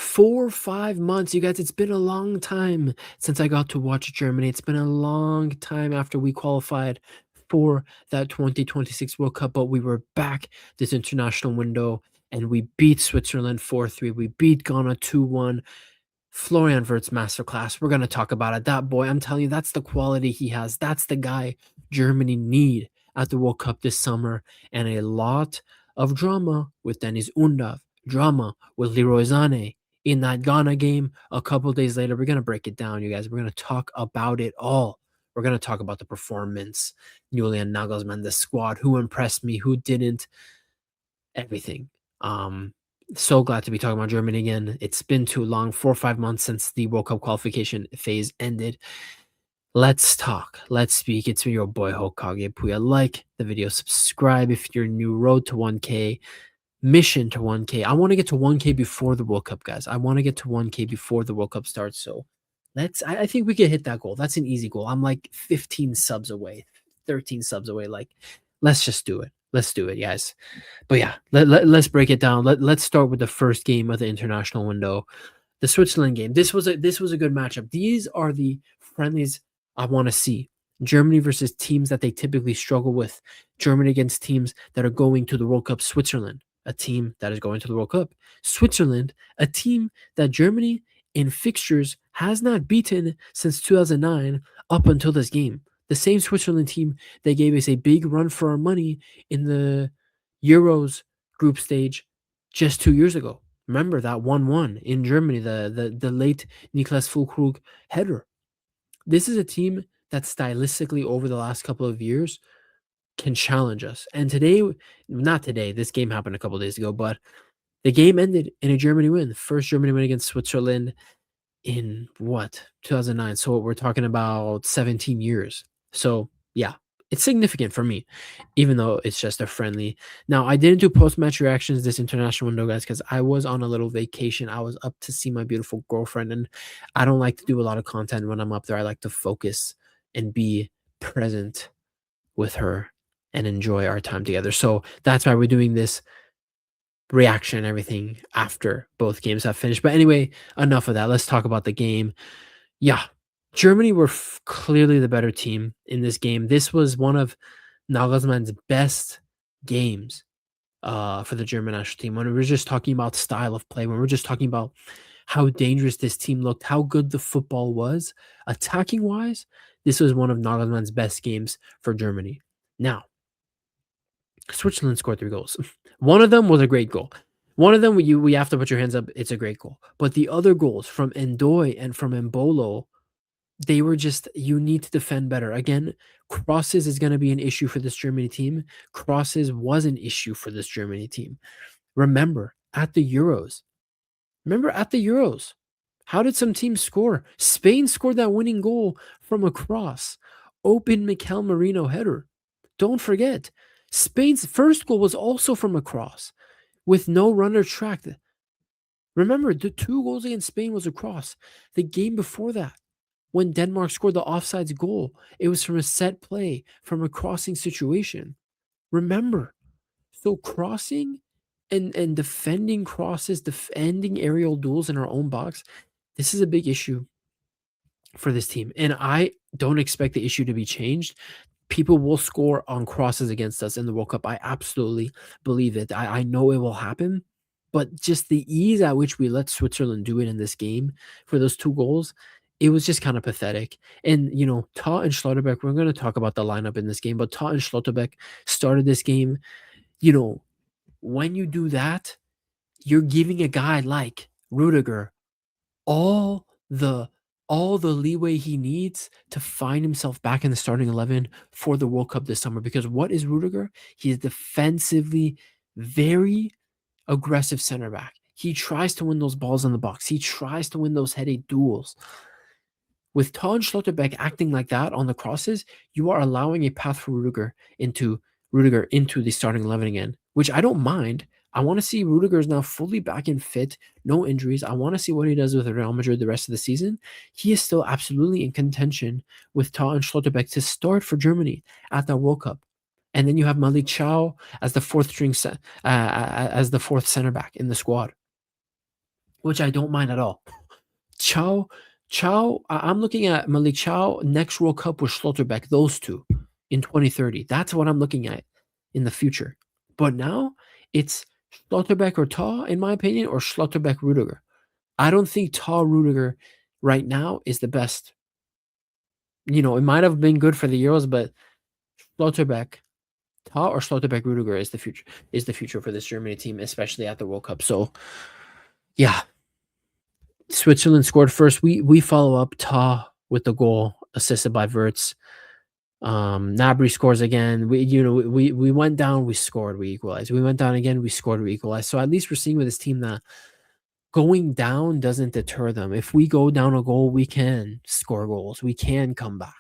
4 or 5 months, you guys. It's been a long time since I got to watch Germany. It's been a long time after we qualified for that 2026 World Cup, but we were back this international window and we beat Switzerland 4-3. We beat Ghana 2-1. Florian Wirtz masterclass. We're going to talk about it. That boy, I'm telling you, that's the quality he has. That's the guy Germany need at the World Cup this summer. And a lot of drama with DENIZ UNDAV, drama with Leroy Sane in that Ghana game. A couple days later, we're going to break it down, you guys. We're going to talk about it all. We're going to talk about the performance, Julian Nagelsmann, the squad, who impressed me, who didn't, everything. So glad to be talking about Germany again. It's been too long, 4 or 5 months since the World Cup qualification phase ended. Let's talk. Let's speak. It's me, your boy Hokage Puya. Like the video, subscribe if you're new. Road to 1K, mission to 1K. I want to get to 1K before the World Cup, guys. I want to get to 1K before the World Cup starts. So I think we can hit that goal. That's an easy goal. I'm like 15 subs away, 13 subs away. Like, let's just do it. Let's do it, guys. But yeah, let's break it down. Let's start with the first game of the international window, the Switzerland game. This was a good matchup. These are the friendlies I want to see. Germany versus teams that they typically struggle with. Germany against teams that are going to the World Cup. Switzerland, a team that is going to the World Cup. Switzerland, a team that Germany in fixtures has not beaten since 2009 up until this game. The same Switzerland team that gave us a big run for our money in the Euros group stage just 2 years ago. Remember that 1-1 in Germany, the late Niklas Füllkrug header. This is a team that stylistically over the last couple of years can challenge us. And today, not today, this game happened a couple of days ago, but the game ended in a Germany win. The first Germany win against Switzerland in what? 2009. So we're talking about 17 years. So yeah, it's significant for me, even though it's just a friendly. Now, I didn't do post-match reactions this international window, guys, because I was on a little vacation. I was up to see my beautiful girlfriend, and I don't like to do a lot of content when I'm up there. I like to focus and be present with her and enjoy our time together. So that's why we're doing this reaction and everything after both games have finished. But anyway, enough of that. Let's talk about the game. Yeah, Germany were clearly the better team in this game. This was one of Nagelsmann's best games for the German national team. When we were just talking about style of play, when we're just talking about how dangerous this team looked, how good the football was, attacking-wise, this was one of Nagelsmann's best games for Germany. Now, Switzerland scored 3 goals. One of them was a great goal. One of them, we have to put your hands up. It's a great goal. But the other goals from Ndoye and from Mbolo, they were just, you need to defend better. Again, crosses is going to be an issue for this Germany team. Crosses was an issue for this Germany team. Remember, at the Euros, how did some teams score? Spain scored that winning goal from a cross. Open Mikel Merino header. Don't forget, Spain's first goal was also from a cross with no runner tracked. Remember, the 2 goals against Spain was a cross. The game before that, when Denmark scored the offsides goal, it was from a set play, from a crossing situation. Remember, so crossing and defending crosses, defending aerial duels in our own box, this is a big issue for this team. And I don't expect the issue to be changed. People will score on crosses against us in the World Cup. I absolutely believe it. I know it will happen, but just the ease at which we let Switzerland do it in this game for those 2 goals, it was just kind of pathetic. And, you know, Tah and Schlotterbeck, we're going to talk about the lineup in this game, but Tah and Schlotterbeck started this game. You know, when you do that, you're giving a guy like Rudiger all the leeway he needs to find himself back in the starting 11 for the World Cup this summer. Because what is Rudiger? He is defensively very aggressive center back. He tries to win those balls in the box. He tries to win those headed duels. With Tah and Schlotterbeck acting like that on the crosses, you are allowing a path for Rudiger into the starting 11 again, which I don't mind. I want to see Rudiger is now fully back and fit, no injuries. I want to see what he does with Real Madrid the rest of the season. He is still absolutely in contention with Tah and Schlotterbeck to start for Germany at that World Cup. And then you have Malik Chow as the 4th center back in the squad. which I don't mind at all. Chow, I'm looking at Malik Chow next World Cup with Schlotterbeck, those two in 2030. That's what I'm looking at in the future. But now it's Schlotterbeck or Tah, in my opinion, or Schlotterbeck Rudiger. I don't think Tah Rudiger right now is the best. You know, it might have been good for the Euros, but Schlotterbeck, Tah or Schlotterbeck Rudiger is the future for this Germany team, especially at the World Cup. So yeah, Switzerland scored first. We follow up Tah with the goal assisted by Wirtz. Gnabry scores again. We went down, we scored, we equalized. We went down again, we scored, we equalized. So at least we're seeing with this team that going down doesn't deter them. If we go down a goal, we can score goals. We can come back.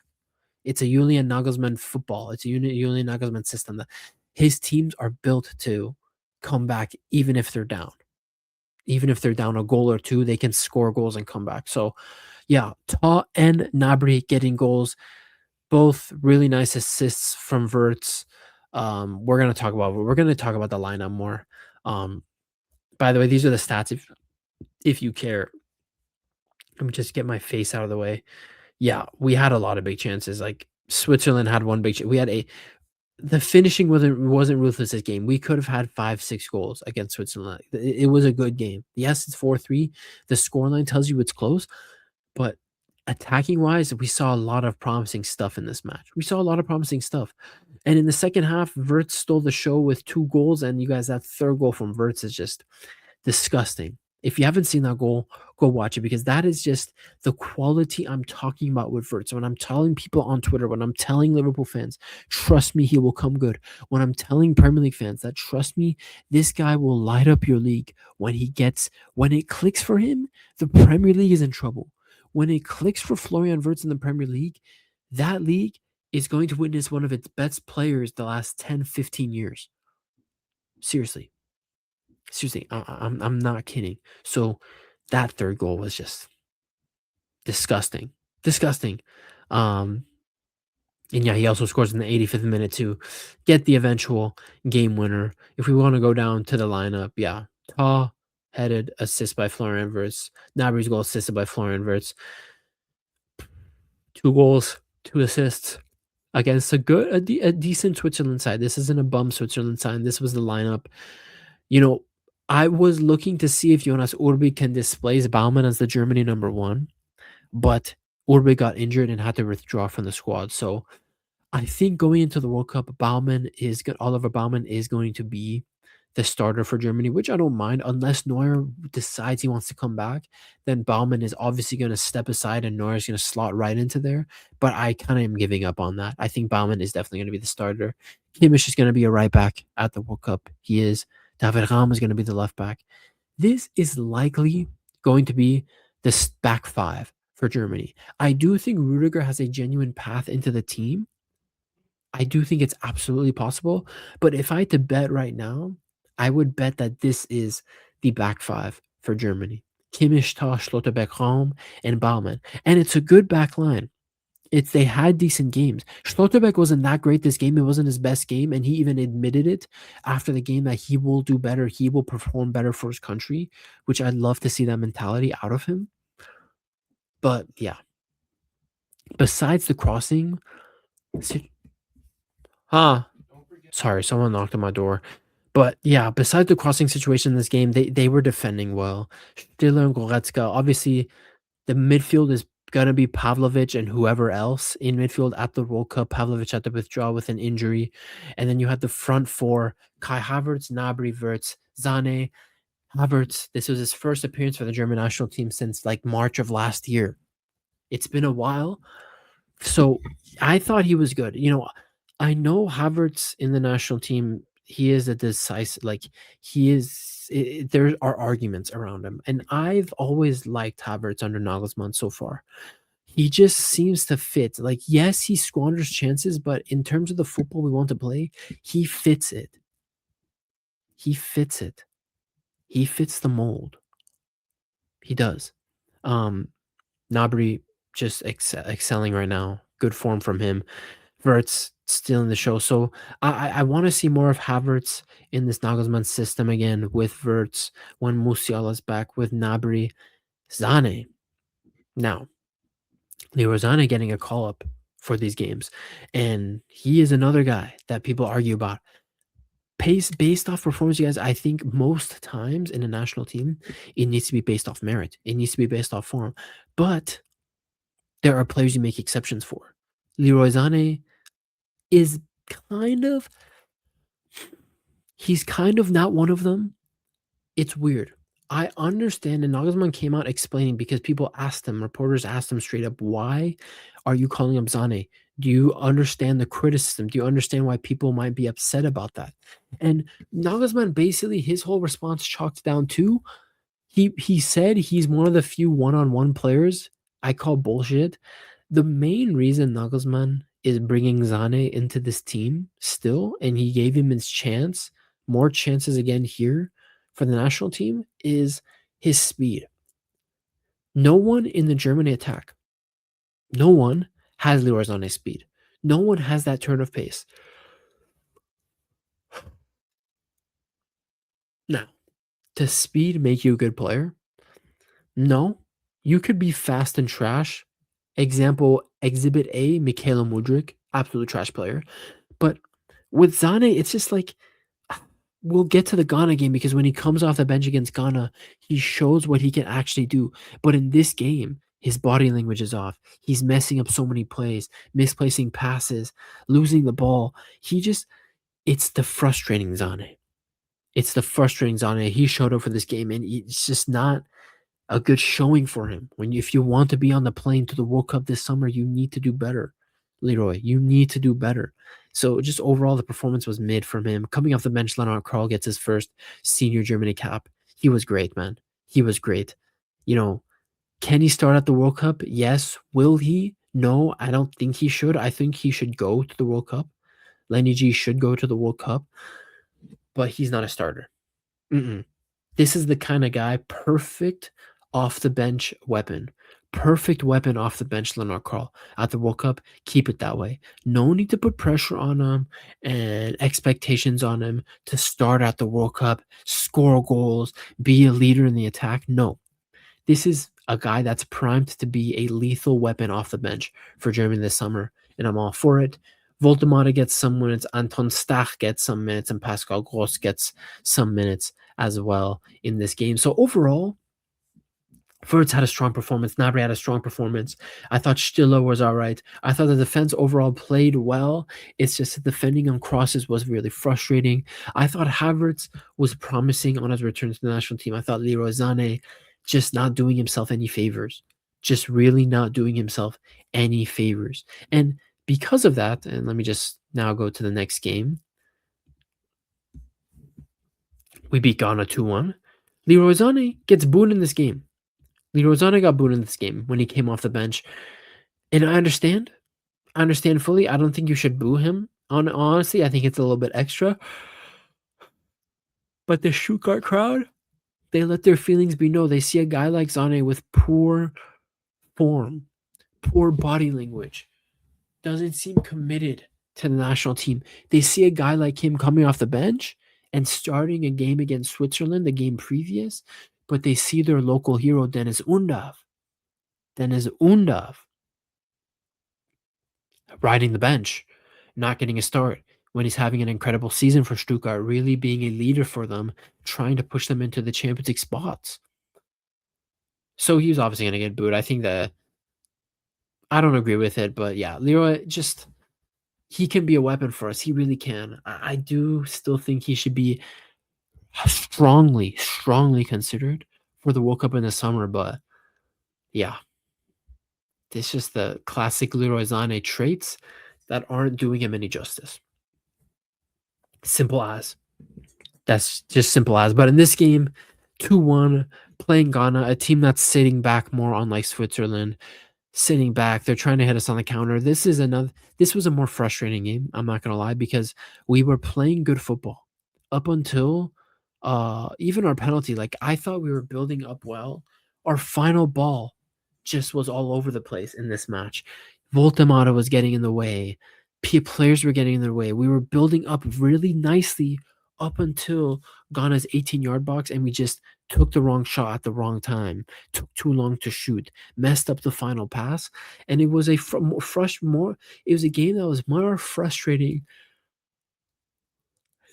It's a Julian Nagelsmann football. It's a Julian Nagelsmann system that his teams are built to come back even if they're down. Even if they're down a goal or two, they can score goals and come back. So, yeah, Tah and Gnabry getting goals, both really nice assists from Wirtz. We're gonna talk about the lineup more. By the way, these are the stats if you care. Let me just get my face out of the way. Yeah, we had a lot of big chances. Like Switzerland had one big chance. The finishing wasn't ruthless this game. We could have had 5-6 goals against Switzerland. It was a good game. Yes, it's 4-3. The scoreline tells you it's close, but attacking wise, we saw a lot of promising stuff in this match. We saw a lot of promising stuff. And in the second half, Wirtz stole the show with 2 goals. And you guys, that third goal from Wirtz is just disgusting. If you haven't seen that goal, go watch it because that is just the quality I'm talking about with Wirtz. When I'm telling people on Twitter, when I'm telling Liverpool fans, trust me, he will come good. When I'm telling Premier League fans that trust me, this guy will light up your league when it clicks for him, the Premier League is in trouble. When it clicks for Florian Wirtz in the Premier League, that league is going to witness one of its best players the last 10, 15 years. Seriously. Seriously, I'm not kidding. So that third goal was just disgusting. Disgusting. Um, and yeah, he also scores in the 85th minute to get the eventual game winner. If we want to go down to the lineup, yeah. Tah headed assist by Florian Wirtz. Gnabry's goal assisted by Florian Wirtz. 2 goals, 2 assists against a decent Switzerland side. This isn't a bum Switzerland side. This was the lineup. You know, I was looking to see if Jonas Urbi can displace Baumann as the Germany number 1, but Urbi got injured and had to withdraw from the squad. So I think going into the World Cup, Oliver Baumann is going to be the starter for Germany, which I don't mind unless Neuer decides he wants to come back. Then Baumann is obviously going to step aside and Neuer is going to slot right into there. But I kind of am giving up on that. I think Baumann is definitely going to be the starter. Kimmich is going to be a right back at the World Cup. He is. David Raum is going to be the left back. This is likely going to be the back 5 for Germany. I do think Rudiger has a genuine path into the team. I do think it's absolutely possible. But if I had to bet right now, I would bet that this is the back 5 for Germany. Kimmich, Tah, Schlotterbeck, Raum, and Baumann. And it's a good back line. They had decent games. Schlotterbeck wasn't that great this game. It wasn't his best game, and he even admitted it after the game that he will do better. He will perform better for his country, which I'd love to see that mentality out of him. But yeah, besides the crossing, sorry, someone knocked on my door. But yeah, besides the crossing situation in this game, they were defending well. Stiller and Goretzka, obviously, the midfield is gonna be Pavlovic and whoever else in midfield at the World Cup. Pavlovic had to withdraw with an injury. And then you had the front 4, Kai Havertz, Gnabry, Wirtz, Sane. Havertz, this was his first appearance for the German national team since like March of last year. It's been a while. So I thought he was good. I know Havertz in the national team, he is a decisive, there are arguments around him. And I've always liked Havertz under Nagelsmann so far. He just seems to fit. Like, yes, he squanders chances, but in terms of the football we want to play, he fits it. He fits it. He fits the mold. He does. Gnabry just excelling right now. Good form from him. Wirtz stealing the show. So I want to see more of Havertz in this Nagelsmann system again with Wirtz when Musiala's back with Gnabry, Sane. Now, Leroy Sane getting a call up for these games, and he is another guy that people argue about. Pace based off performance, you guys. I think most times in a national team, it needs to be based off merit. It needs to be based off form, but there are players you make exceptions for. Leroy Sane is kind of he's kind of not one of them. It's weird. I understand, and Nagelsmann came out explaining because people asked him, reporters asked him straight up, "Why are you calling him Sane? Do you understand the criticism? Do you understand why people might be upset about that?" And Nagelsmann basically his whole response chalked down to he said he's one of the few one-on-one players. I call bullshit. The main reason Nagelsmann is bringing Sane into this team still, and he gave him his chance, more chances again here for the national team, is his speed. No one in the Germany attack, no one has Leroy Sané's speed. No one has that turn of pace. Now, does speed make you a good player? No. You could be fast and trash. Example, Exhibit A, Mikhailo Mudryk, absolute trash player. But with Sane, it's just like we'll get to the Ghana game because when he comes off the bench against Ghana, he shows what he can actually do. But in this game, his body language is off. He's messing up so many plays, misplacing passes, losing the ball. It's the frustrating Sane. It's the frustrating Sane. He showed up for this game, and it's just not a good showing for him. If you want to be on the plane to the World Cup this summer, you need to do better, Leroy. You need to do better. So just overall, the performance was mid from him. Coming off the bench, Leonard Karl gets his first senior Germany cap. He was great, man. He was great. You know, can he start at the World Cup? Yes. Will he? No, I don't think he should. I think he should go to the World Cup. Lenny G should go to the World Cup, but he's not a starter. Mm-mm. This is the kind of guy, perfect off the bench weapon. Perfect weapon off the bench, Leonard Karl. At the World Cup, keep it that way. No need to put pressure on him and expectations on him to start at the World Cup, score goals, be a leader in the attack. No. This is a guy that's primed to be a lethal weapon off the bench for Germany this summer, and I'm all for it. Voltemade gets some minutes, Anton Stach gets some minutes, and Pascal Gross gets some minutes as well in this game. So overall, Wirtz had a strong performance. Gnabry had a strong performance. I thought Stiller was all right. I thought the defense overall played well. It's just the defending on crosses was really frustrating. I thought Havertz was promising on his return to the national team. I thought Leroy Sané just not doing himself any favors. Just really not doing himself any favors. And because of that, and let me just now go to the next game. We beat Ghana 2-1. Leroy Sané gets booed in this game. Leroy Sané got booed in this game when he came off the bench. And I understand. I understand fully. I don't think you should boo him. Honestly, I think it's a little bit extra. But the Stuttgart crowd, they let their feelings be known. They see a guy like Sané with poor form, poor body language, doesn't seem committed to the national team. They see a guy like him coming off the bench and starting a game against Switzerland, the game previous, but they see their local hero, DENIZ Undav. DENIZ Undav riding the bench, not getting a start when he's having an incredible season for Stuttgart, really being a leader for them, trying to push them into the Champions League spots. So he was obviously going to get booed. I think that I don't agree with it, but yeah, Leroy just he can be a weapon for us. He really can. I do still think he should be strongly, strongly considered for the World Cup in the summer, but yeah, it's just the classic Leroy Sané traits that aren't doing him any justice. Simple as. That's just simple as. But in this game, 2-1, playing Ghana, a team that's sitting back more unlike Switzerland, sitting back. They're trying to hit us on the counter. This was a more frustrating game, I'm not gonna lie, because we were playing good football up until even our penalty. Like I thought we were building up well. Our final ball just was all over the place in this match. Voltemade was getting in the way. players were getting in their way. We were building up really nicely up until Ghana's 18-yard box, and we just took the wrong shot at the wrong time, took too long to shoot, messed up the final pass, and it was a it was a game that was more frustrating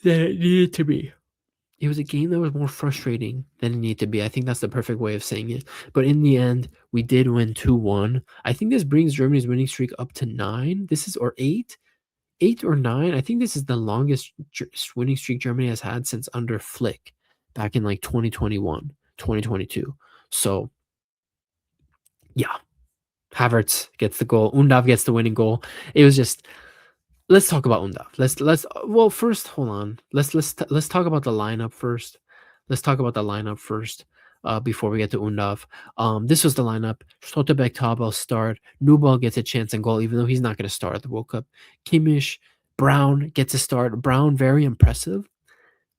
than it needed to be. It was a game that was more frustrating than it needed to be. I think that's the perfect way of saying it. But in the end, we did win 2-1. I think this brings Germany's winning streak up to 9. This is or 8. 8 or 9. I think this is the longest winning streak Germany has had since under Flick back in like 2021, 2022. So, yeah, Havertz gets the goal. Undav gets the winning goal. It was just let's talk about Undav. Let's well first hold on. Let's talk about the lineup first. Let's talk about the lineup first. Before we get to Undav. This was the lineup. Schlotterbeck Tabel start. Newball gets a chance in goal, even though he's not going to start at the World Cup. Kimmich, Brown gets a start. Brown, very impressive.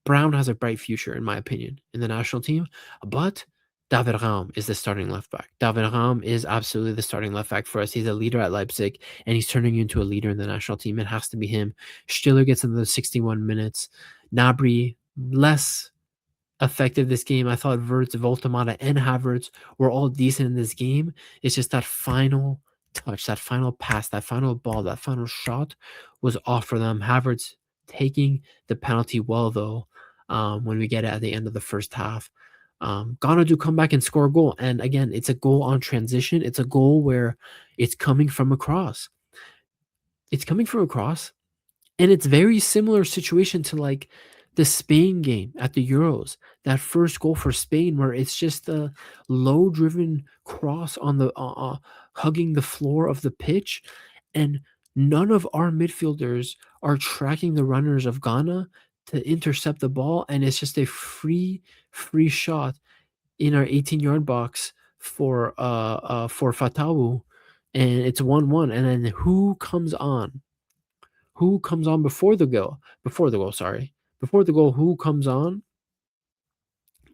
Brown has a bright future, in my opinion, in the national team. But David Raum is the starting left back. David Raum is absolutely the starting left back for us. He's a leader at Leipzig, and he's turning into a leader in the national team. It has to be him. Stiller gets another 61 minutes. Gnabry, less effective this game. I thought Wirtz, Voltemata, and Havertz were all decent in this game. It's just that final touch, that final pass, that final ball, that final shot was off for them. Havertz taking the penalty well, though, when we get it at the end of the first half. Ghana do come back and score a goal. And again, it's a goal on transition. It's a goal where it's coming from across. It's coming from across. And it's very similar situation to like the Spain game at the Euros. That first goal for Spain, where it's just a low-driven cross on the hugging the floor of the pitch, and none of our midfielders are tracking the runners of Ghana to intercept the ball, and it's just a free shot in our 18-yard box for Fatawu, and it's 1-1. And then who comes on? Who comes on before the goal? Before the goal, sorry. Before the goal, who comes on?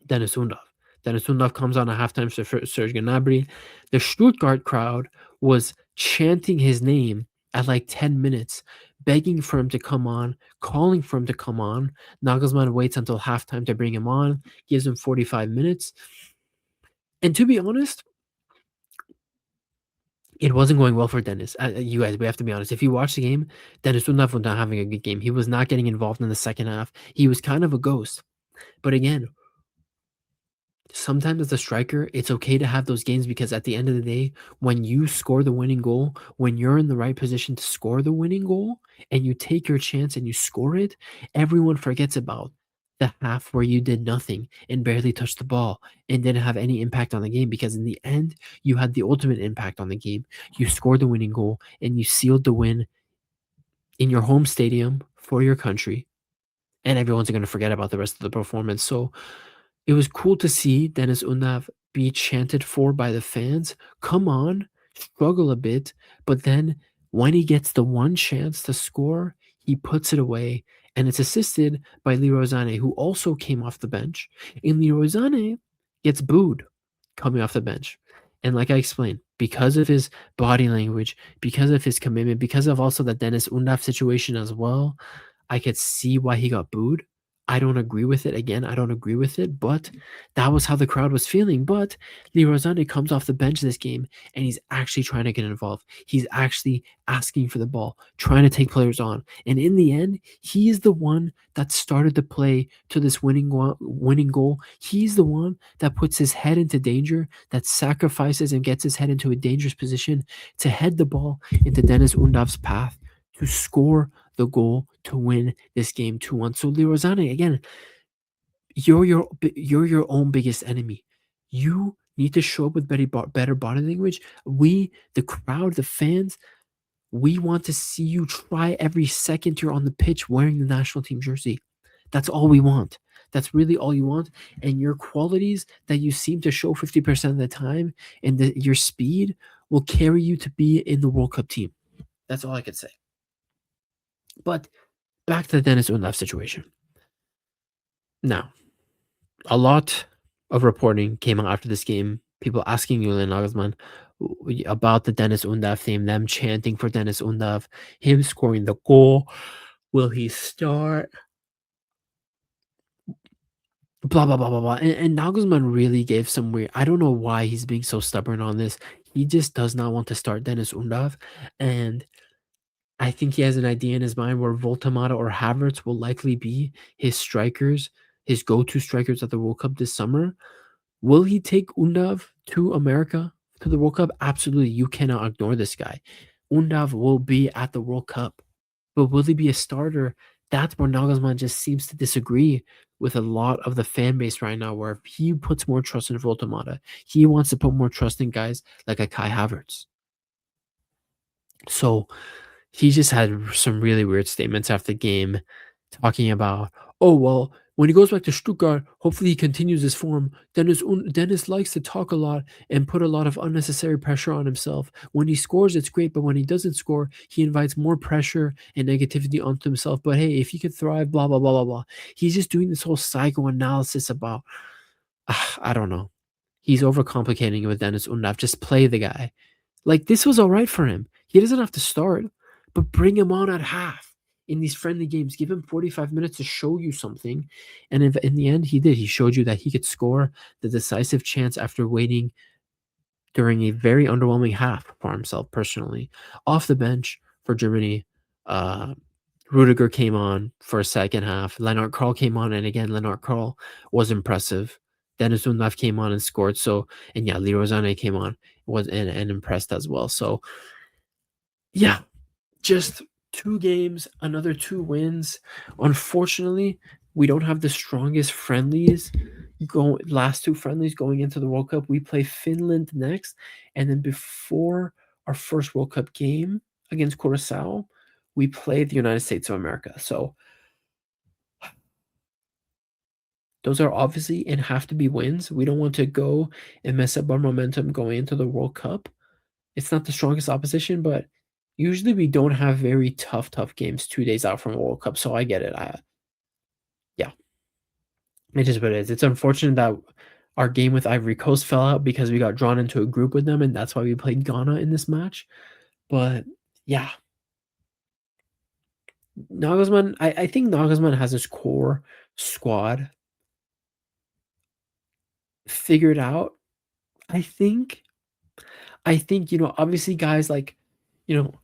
DENIZ UNDAV. DENIZ UNDAV comes on at halftime for Serge Gnabry. The Stuttgart crowd was chanting his name at like 10 minutes, begging for him to come on, calling for him to come on. Nagelsmann waits until halftime to bring him on, gives him 45 minutes. And to be honest, it wasn't going well for Deniz. You guys, we have to be honest. If you watch the game, Deniz Undav was not having a good game. He was not getting involved in the second half. He was kind of a ghost. But again, sometimes as a striker, it's okay to have those games because at the end of the day, when you score the winning goal, when you're in the right position to score the winning goal and you take your chance and you score it, everyone forgets about the half where you did nothing and barely touched the ball and didn't have any impact on the game, because in the end, you had the ultimate impact on the game. You scored the winning goal and you sealed the win in your home stadium for your country, and everyone's going to forget about the rest of the performance. So it was cool to see Deniz Undav be chanted for by the fans. Come on, struggle a bit, but then when he gets the one chance to score, he puts it away, and it's assisted by Leroy Sane, who also came off the bench. And Leroy Sane gets booed coming off the bench. And like I explained, because of his body language, because of his commitment, because of also the Deniz Undav situation as well, I could see why he got booed. I don't agree with it. Again, I don't agree with it, but that was how the crowd was feeling. But Leroy Sane comes off the bench this game, and he's actually trying to get involved. He's actually asking for the ball, trying to take players on. And in the end, he is the one that started the play to this winning goal. He's the one that puts his head into danger, that sacrifices and gets his head into a dangerous position to head the ball into Deniz Undav's path to score the goal to win this game 2-1. So Leroy Sane, again, you're your own biggest enemy. You need to show up with better body language. We, the crowd, the fans, we want to see you try every second you're on the pitch wearing the national team jersey. That's all we want. That's really all you want. And your qualities that you seem to show 50% of the time, and your speed will carry you to be in the World Cup team. That's all I could say. But back to the Deniz Undav situation. Now, a lot of reporting came out after this game. People asking Julian Nagelsmann, about the DENIZ UNDAV theme, them chanting for DENIZ UNDAV, him scoring the goal. Will he start? Blah, blah, blah, blah, blah. And Nagelsmann really gave some weird. I don't know why he's being so stubborn on this. He just does not want to start DENIZ UNDAV. And I think he has an idea in his mind where Voltamata or Havertz will likely be his strikers, his go-to strikers at the World Cup this summer. Will he take Undav to America to the World Cup? Absolutely. You cannot ignore this guy. Undav will be at the World Cup, but will he be a starter? That's where Nagelsmann just seems to disagree with a lot of the fan base right now, where he puts more trust in Voltamata. He wants to put more trust in guys like a Kai Havertz. So he just had some really weird statements after the game talking about, oh, well, when he goes back to Stuttgart, hopefully he continues his form. Dennis likes to talk a lot and put a lot of unnecessary pressure on himself. When he scores, it's great, but when he doesn't score, he invites more pressure and negativity onto himself. But hey, if he could thrive, blah, blah, blah, blah, blah. He's just doing this whole psychoanalysis about, I don't know. He's overcomplicating it with Dennis Undav. Just play the guy. Like, this was all right for him. He doesn't have to start, but bring him on at half in these friendly games. Give him 45 minutes to show you something. And if, in the end, he did. He showed you that he could score the decisive chance after waiting during a very underwhelming half for himself, personally. Off the bench for Germany, uh, Rudiger came on for a second half. Lennart Karl came on, and again, Lennart Karl was impressive. Dennis Undav came on and scored. So, and yeah, Leroy Sane came on was and impressed as well. So, yeah, just 2 games, another 2 wins. Unfortunately, we don't have the strongest friendlies last 2 friendlies going into the World Cup. We play Finland next, and then before our first World Cup game against Curacao, we play the United States of America. So those are obviously and have to be wins. We don't want to go and mess up our momentum going into the World Cup. It's not the strongest opposition, but usually we don't have very tough games 2 days out from a World Cup, so I get it. Yeah, it is what it is. It's unfortunate that our game with Ivory Coast fell out because we got drawn into a group with them, and that's why we played Ghana in this match. But yeah, Nagelsmann, I think Nagelsmann has his core squad figured out. I think obviously guys like,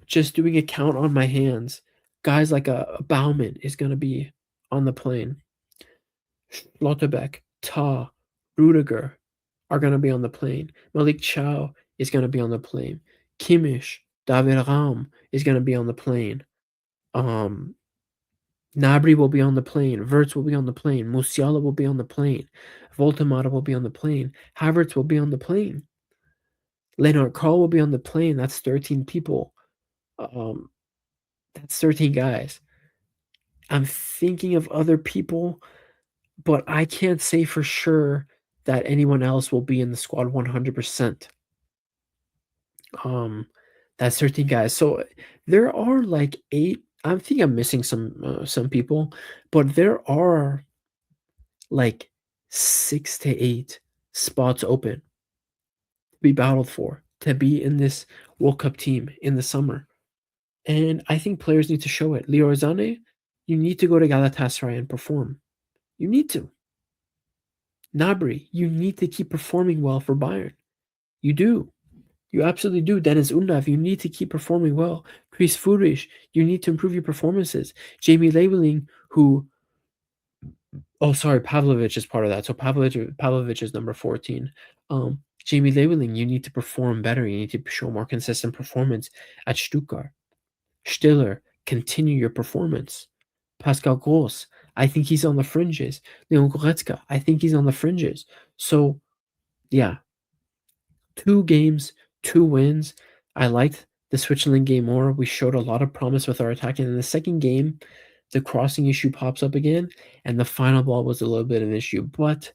just doing a count on my hands, guys like a Baumann is gonna be on the plane. Schlotterbeck, Tah, Rudiger are gonna be on the plane. Malik Chow is gonna be on the plane. Kimmich, David Raum is gonna be on the plane. Gnabry will be on the plane. Wirtz will be on the plane. Musiala will be on the plane. Voltemata will be on the plane. Havertz will be on the plane. Lennart Karl will be on the plane. That's 13 people. That's 13 guys. I'm thinking of other people, but I can't say for sure that anyone else will be in the squad 100%. That's 13 guys. So there are like 8. I think I'm missing some people, but there are like 6 to 8 spots open to be battled for, to be in this World Cup team in the summer. And I think players need to show it. Leroy Sané, you need to go to Galatasaray and perform. You need to. Gnabry, you need to keep performing well for Bayern. You do. You absolutely do. DENIZ UNDAV, you need to keep performing well. Chris Führich, you need to improve your performances. Jamie Labeling, who oh, sorry, Pavlovic is part of that. So Pavlovic is number 14. Jamie Labeling, you need to perform better. You need to show more consistent performance at Stuttgart. Stiller, continue your performance. Pascal Gross, I think he's on the fringes. Leon Goretzka, I think he's on the fringes. So, yeah, 2 games, 2 wins. I liked the Switzerland game more. We showed a lot of promise with our attack. And in the second game, the crossing issue pops up again, and the final ball was a little bit of an issue. But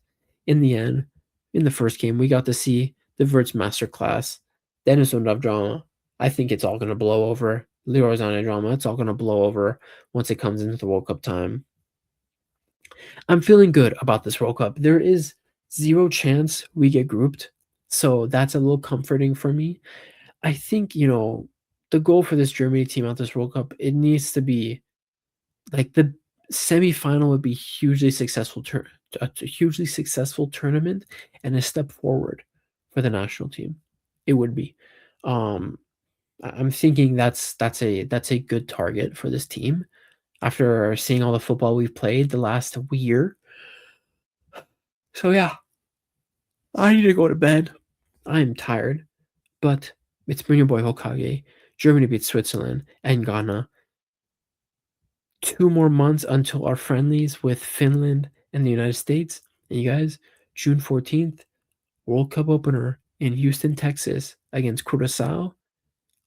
in the end, in the first game, we got to see the Wirtz masterclass. DENIZ UNDAV drama. I think it's all going to blow over. Leroy Sané drama. It's all going to blow over once it comes into the World Cup time. I'm feeling good about this World Cup. There is 0 chance we get grouped. So that's a little comforting for me. I think, the goal for this Germany team at this World Cup, it needs to be like the semifinal would be a hugely successful tournament and a step forward for the national team. It would be. Um, I'm thinking that's a good target for this team after seeing all the football we've played the last year. So yeah, I need to go to bed. I am tired, but it's been your boy Hokage. Germany beats Switzerland and Ghana. 2 more months until our friendlies with Finland and the United States. And you guys, June 14th, World Cup opener in Houston, Texas against Curacao.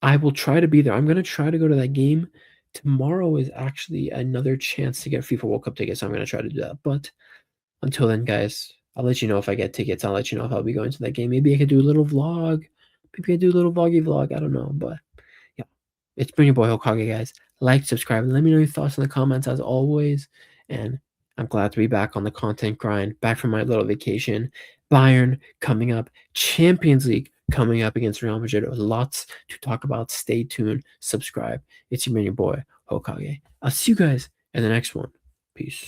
I will try to be there. I'm going to try to go to that game. Tomorrow is actually another chance to get FIFA World Cup tickets. So I'm going to try to do that. But until then, guys, I'll let you know if I get tickets. I'll let you know if I'll be going to that game. Maybe I could do a little vlog. Maybe I do a little vloggy vlog. I don't know. But yeah, it's been your boy Hokage, guys. Like, subscribe, and let me know your thoughts in the comments as always. And I'm glad to be back on the content grind, back from my little vacation. Bayern coming up, Champions League coming up against Real Madrid. Lots to talk about. Stay tuned, subscribe. It's your boy Hokage. I'll see you guys in the next one. Peace.